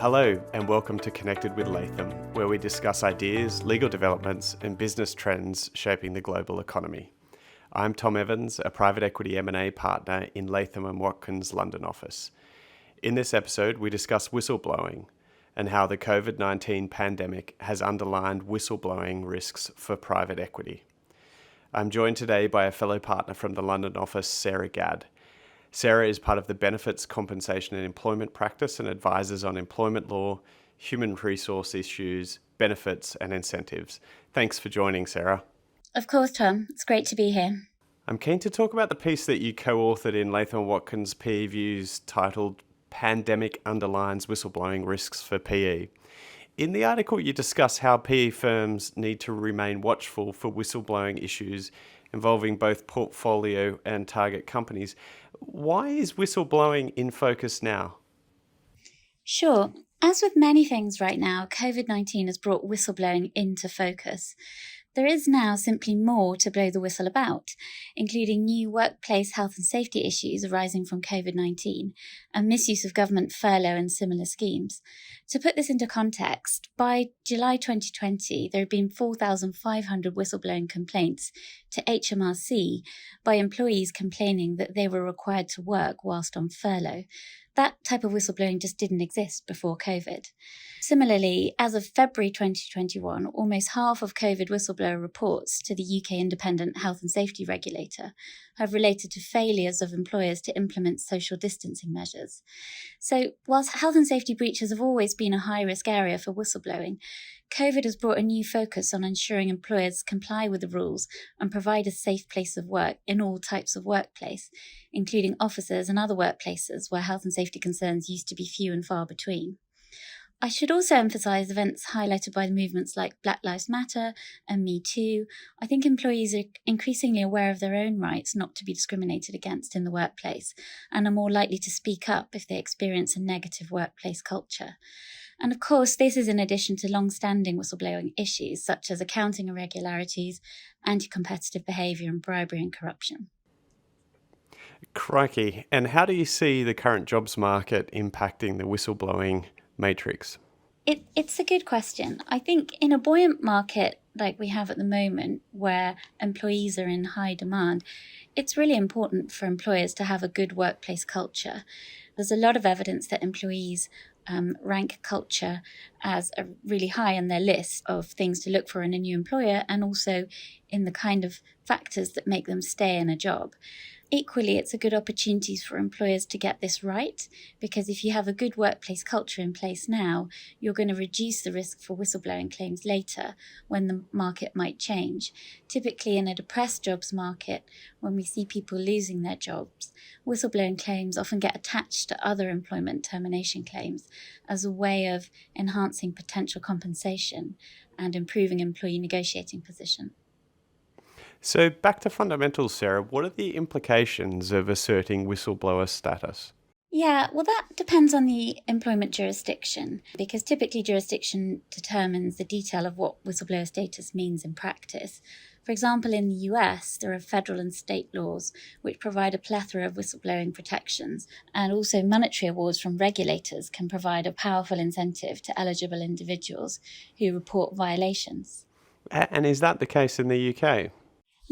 Hello and welcome to Connected with Latham, where we discuss ideas, legal developments and business trends shaping the global economy. I'm Tom Evans, a private equity M&A partner in Latham & Watkins' London office. In this episode, we discuss whistleblowing and how the COVID-19 pandemic has underlined whistleblowing risks for private equity. I'm joined today by a fellow partner from the London office, Sarah Gadd. Sarah is part of the Benefits, Compensation and Employment practice and advises on employment law, human resource issues, benefits and incentives. Thanks for joining, Sarah. Of course, Tom. It's great to be here. I'm keen to talk about the piece that you co-authored in Latham & Watkins' PE Views titled Pandemic Underlines Whistleblowing Risks for PE. In the article, you discuss how PE firms need to remain watchful for whistleblowing issues involving both portfolio and target companies. Why is whistleblowing in focus now? Sure. As with many things right now, COVID-19 has brought whistleblowing into focus. There is now simply more to blow the whistle about, including new workplace health and safety issues arising from COVID-19 and misuse of government furlough and similar schemes. To put this into context, by July 2020, there had been 4,500 whistleblowing complaints to HMRC by employees complaining that they were required to work whilst on furlough. That type of whistleblowing just didn't exist before COVID. Similarly, as of February 2021, almost half of COVID whistleblower reports to the UK Independent Health and Safety Regulator have related to failures of employers to implement social distancing measures. So, whilst health and safety breaches have always been a high-risk area for whistleblowing, COVID has brought a new focus on ensuring employers comply with the rules and provide a safe place of work in all types of workplace, including offices and other workplaces where health and safety concerns used to be few and far between. I should also emphasise events highlighted by the movements like Black Lives Matter and Me Too. I think employees are increasingly aware of their own rights not to be discriminated against in the workplace and are more likely to speak up if they experience a negative workplace culture. And of course, this is in addition to long-standing whistleblowing issues such as accounting irregularities, anti-competitive behaviour and bribery and corruption. Crikey. And how do you see the current jobs market impacting the whistleblowing matrix? It's a good question. I think in a buoyant market like we have at the moment, where employees are in high demand, it's really important for employers to have a good workplace culture. There's a lot of evidence that employees rank culture as a really high on their list of things to look for in a new employer and also in the kind of factors that make them stay in a job. Equally, it's a good opportunity for employers to get this right, because if you have a good workplace culture in place now, you're going to reduce the risk for whistleblowing claims later when the market might change. Typically, in a depressed jobs market, when we see people losing their jobs, whistleblowing claims often get attached to other employment termination claims as a way of enhancing potential compensation and improving employee negotiating position. So back to fundamentals, Sarah. What are the implications of asserting whistleblower status? Yeah, well, that depends on the employment jurisdiction, because typically jurisdiction determines the detail of what whistleblower status means in practice. For example, in the US, there are federal and state laws which provide a plethora of whistleblowing protections, and also monetary awards from regulators can provide a powerful incentive to eligible individuals who report violations. And is that the case in the UK?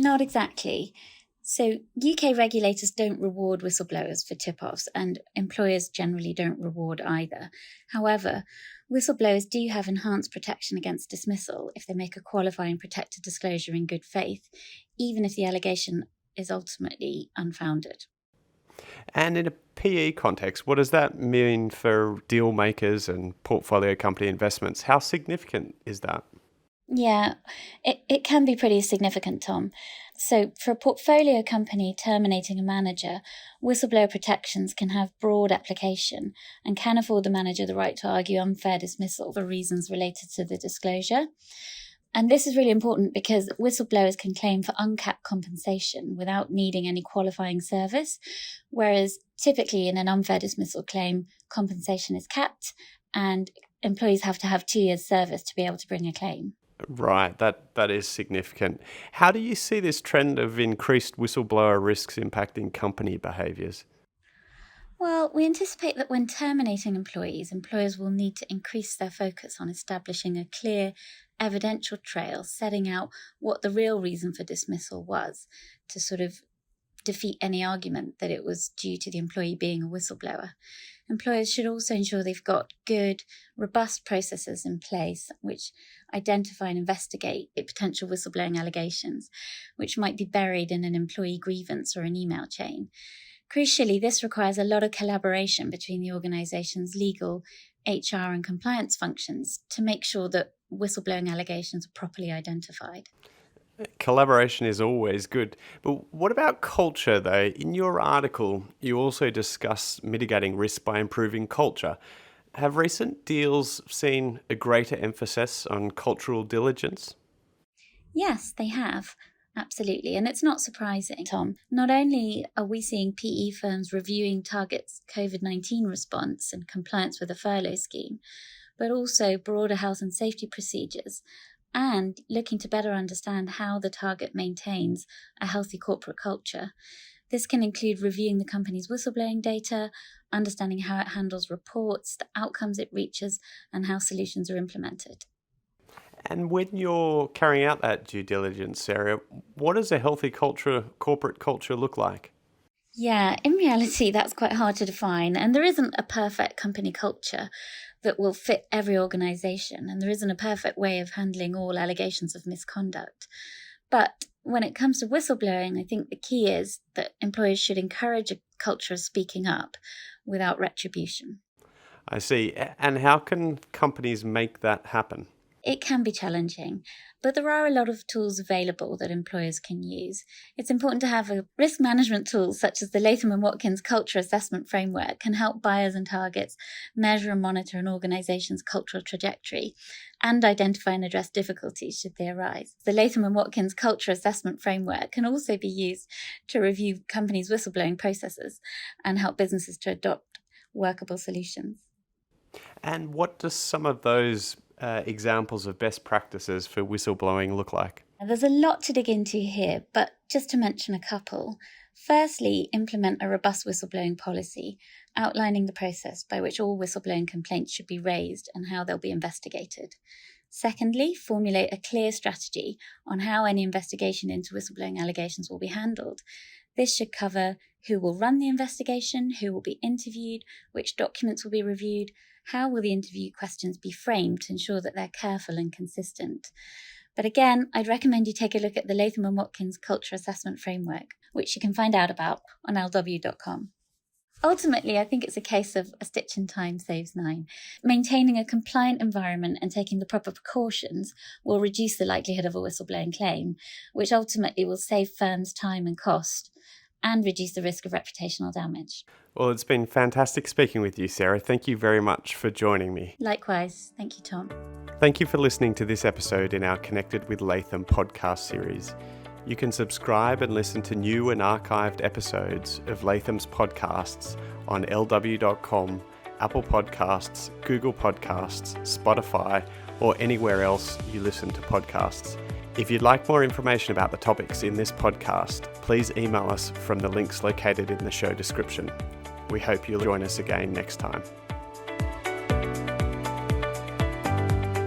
Not exactly. So UK regulators don't reward whistleblowers for tip-offs, and employers generally don't reward either. However, whistleblowers do have enhanced protection against dismissal if they make a qualifying protected disclosure in good faith, even if the allegation is ultimately unfounded. And in a PE context, what does that mean for deal makers and portfolio company investments? How significant is that? Yeah, it can be pretty significant, Tom. So for a portfolio company terminating a manager, whistleblower protections can have broad application and can afford the manager the right to argue unfair dismissal for reasons related to the disclosure. And this is really important because whistleblowers can claim for uncapped compensation without needing any qualifying service, whereas typically in an unfair dismissal claim, compensation is capped and employees have to have 2 years' service to be able to bring a claim. Right, that is significant. How do you see this trend of increased whistleblower risks impacting company behaviours? Well, we anticipate that when terminating employees, employers will need to increase their focus on establishing a clear evidential trail, setting out what the real reason for dismissal was, to sort of defeat any argument that it was due to the employee being a whistleblower. Employers should also ensure they've got good, robust processes in place which identify and investigate potential whistleblowing allegations, which might be buried in an employee grievance or an email chain. Crucially, this requires a lot of collaboration between the organisation's legal, HR and compliance functions to make sure that whistleblowing allegations are properly identified. Collaboration is always good. But what about culture, though? In your article, you also discuss mitigating risk by improving culture. Have recent deals seen a greater emphasis on cultural diligence? Yes, they have. Absolutely. And it's not surprising, Tom. Not only are we seeing PE firms reviewing targets' COVID-19 response and compliance with the furlough scheme, but also broader health and safety procedures, and looking to better understand how the target maintains a healthy corporate culture. This can include reviewing the company's whistleblowing data, understanding how it handles reports, the outcomes it reaches, and how solutions are implemented. And when you're carrying out that due diligence, Sarah, what does a healthy corporate culture look like? Yeah, in reality, that's quite hard to define. And there isn't a perfect company culture that will fit every organisation. And there isn't a perfect way of handling all allegations of misconduct. But when it comes to whistleblowing, I think the key is that employers should encourage a culture of speaking up without retribution. I see. And how can companies make that happen? It can be challenging, but there are a lot of tools available that employers can use. It's important to have risk management tools such as the Latham and Watkins Culture Assessment Framework can help buyers and targets measure and monitor an organisation's cultural trajectory and identify and address difficulties should they arise. The Latham and Watkins Culture Assessment Framework can also be used to review companies' whistleblowing processes and help businesses to adopt workable solutions. And what do some of those examples of best practices for whistleblowing look like? There's a lot to dig into here, but just to mention a couple. Firstly, implement a robust whistleblowing policy, outlining the process by which all whistleblowing complaints should be raised and how they'll be investigated. Secondly, formulate a clear strategy on how any investigation into whistleblowing allegations will be handled. This should cover who will run the investigation, who will be interviewed, which documents will be reviewed, how will the interview questions be framed to ensure that they're careful and consistent. But again, I'd recommend you take a look at the Latham and Watkins Culture Assessment Framework, which you can find out about on lw.com. Ultimately, I think it's a case of a stitch in time saves nine. Maintaining a compliant environment and taking the proper precautions will reduce the likelihood of a whistleblowing claim, which ultimately will save firms time and cost and reduce the risk of reputational damage. Well, it's been fantastic speaking with you, Sarah. Thank you very much for joining me. Likewise. Thank you, Tom. Thank you for listening to this episode in our Connected with Latham podcast series. You can subscribe and listen to new and archived episodes of Latham's podcasts on lw.com, Apple Podcasts, Google Podcasts, Spotify, or anywhere else you listen to podcasts. If you'd like more information about the topics in this podcast, please email us from the links located in the show description. We hope you'll join us again next time.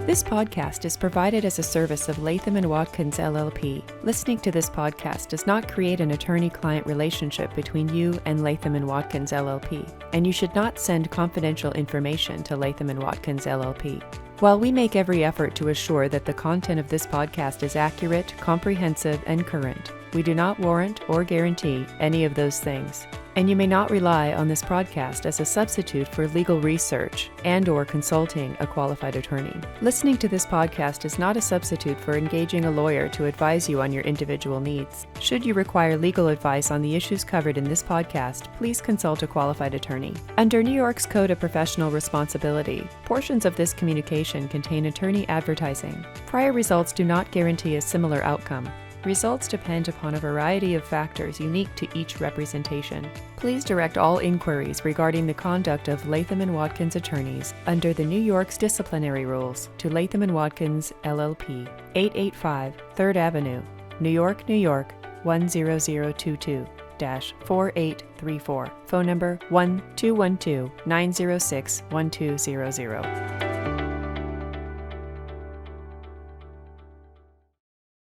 This podcast is provided as a service of Latham & Watkins LLP. Listening to this podcast does not create an attorney-client relationship between you and Latham & Watkins LLP, and you should not send confidential information to Latham & Watkins LLP. While we make every effort to assure that the content of this podcast is accurate, comprehensive, and current, we do not warrant or guarantee any of those things. And you may not rely on this podcast as a substitute for legal research and/or consulting a qualified attorney. Listening to this podcast is not a substitute for engaging a lawyer to advise you on your individual needs. Should you require legal advice on the issues covered in this podcast, please consult a qualified attorney. Under New York's Code of Professional Responsibility, portions of this communication contain attorney advertising. Prior results do not guarantee a similar outcome. Results depend upon a variety of factors unique to each representation. Please direct all inquiries regarding the conduct of Latham & Watkins attorneys under the New York's disciplinary rules to Latham & Watkins LLP, 885 3rd Avenue, New York, New York, 10022. 4834. Phone number 1-212-906-1200.